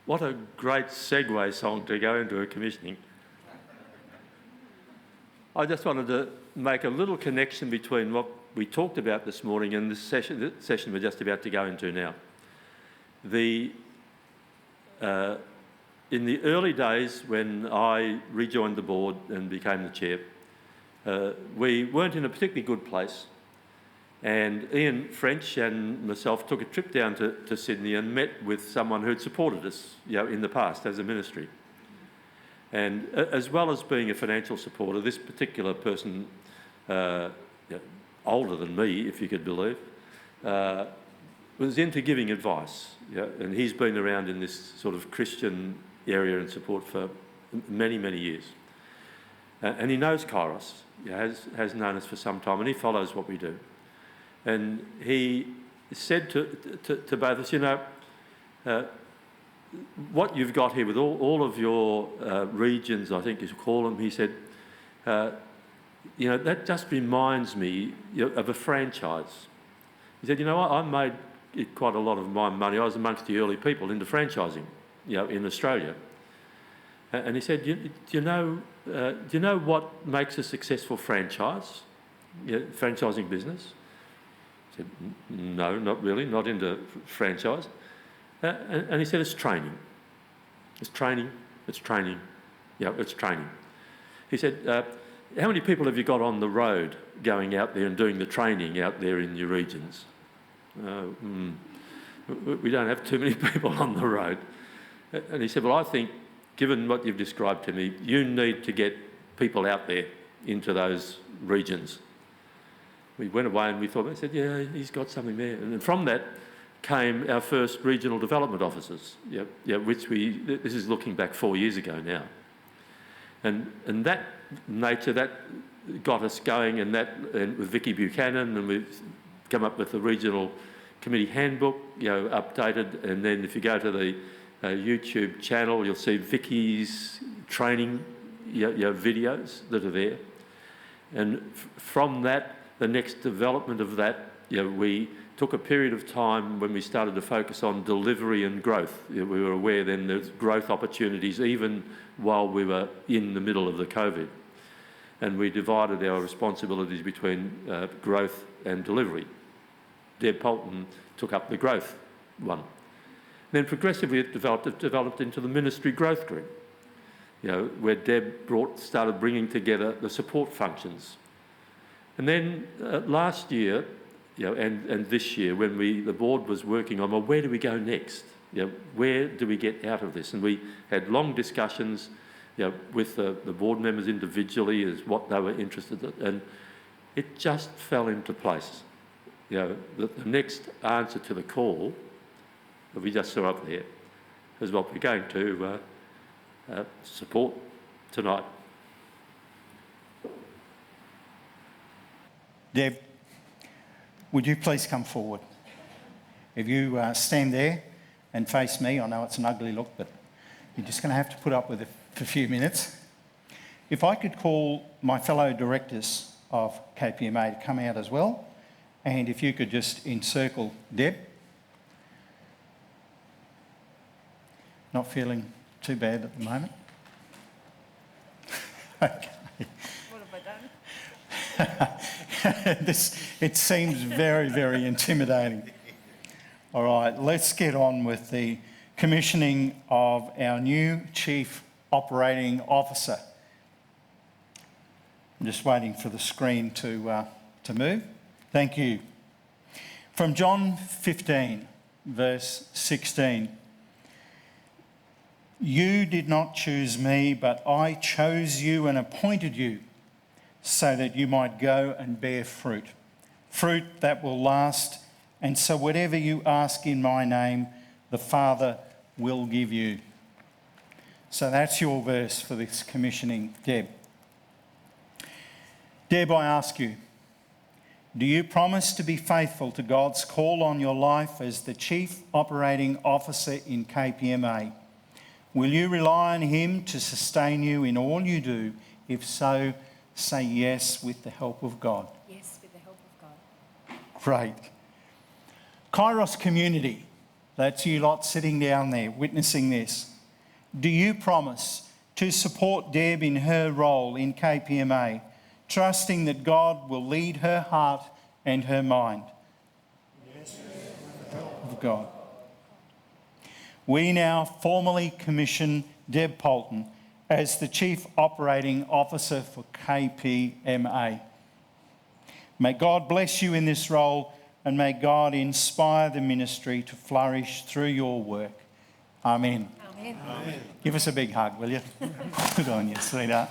What a great segue song to go into a commissioning. I just wanted to make a little connection between what we talked about this morning and the session we're just about to go into now. In the early days when I rejoined the board and became the chair, we weren't in a particularly good place. And Ian French and myself took a trip down to Sydney and met with someone who'd supported us, in the past as a ministry. And as well as being a financial supporter, this particular person, older than me, if you could believe, was into giving advice. And he's been around in this sort of Christian area and support for many, many years. And he knows Kairos, has known us for some time, and he follows what we do. And he said to both of us, what you've got here with all of your regions, I think you call them, he said, that just reminds me of a franchise. He said, I made quite a lot of my money. I was amongst the early people into franchising, in Australia. And he said, do you know what makes a successful franchise, franchising business? I said, no, not really, not into franchise. And he said, it's training. It's training, it's training, it's training. He said, how many people have you got on the road going out there and doing the training out there in your regions? We don't have too many people on the road. And he said, well, I think, given what you've described to me, you need to get people out there into those regions. We went away and we thought, I said, yeah, he's got something there. And from that came our first regional development officers, which this is looking back 4 years ago now. And that nature, that got us going, and with Vicky Buchanan, and we've come up with the regional committee handbook, updated, and then if you go to the YouTube channel, you'll see Vicky's training videos that are there. And from that, the next development of that, we took a period of time when we started to focus on delivery and growth. We were aware then there's growth opportunities even while we were in the middle of the COVID. And we divided our responsibilities between growth and delivery. Deb Poulton took up the growth one. Then progressively it developed into the ministry growth group, where Deb started bringing together the support functions. And then last year, and this year, when the board was working on, well, where do we go next? Where do we get out of this? And we had long discussions, with the board members individually as what they were interested in, and it just fell into place. The next answer to the call that we just saw up there is what we're going to support tonight. Deb, would you please come forward? If you stand there and face me, I know it's an ugly look, but you're just going to have to put up with it for a few minutes. If I could call my fellow directors of KPMA to come out as well, and if you could just encircle Deb. Not feeling too bad at the moment? Okay. What have I done? It seems very, very intimidating. All right, let's get on with the commissioning of our new Chief Operating Officer. I'm just waiting for the screen to move. Thank you. From John 15, verse 16. You did not choose me, but I chose you and appointed you so that you might go and bear fruit, fruit that will last, and so whatever you ask in my name, the Father will give you. So that's your verse for this commissioning, Deb. Deb, I ask you, do you promise to be faithful to God's call on your life as the Chief Operating Officer in KPMA? Will you rely on him to sustain you in all you do? If so, say yes with the help of God. Yes, with the help of God. Great. Kairos community That's you lot sitting down there witnessing this. Do you promise to support Deb in her role in KPMA, trusting that God will lead her heart and her mind? Yes. Of God. We now formally commission Deb Poulton as the Chief Operating Officer for KPMA. May God bless you in this role, and may God inspire the ministry to flourish through your work. Amen. Amen. Give us a big hug, will you? Good on you, sweetheart.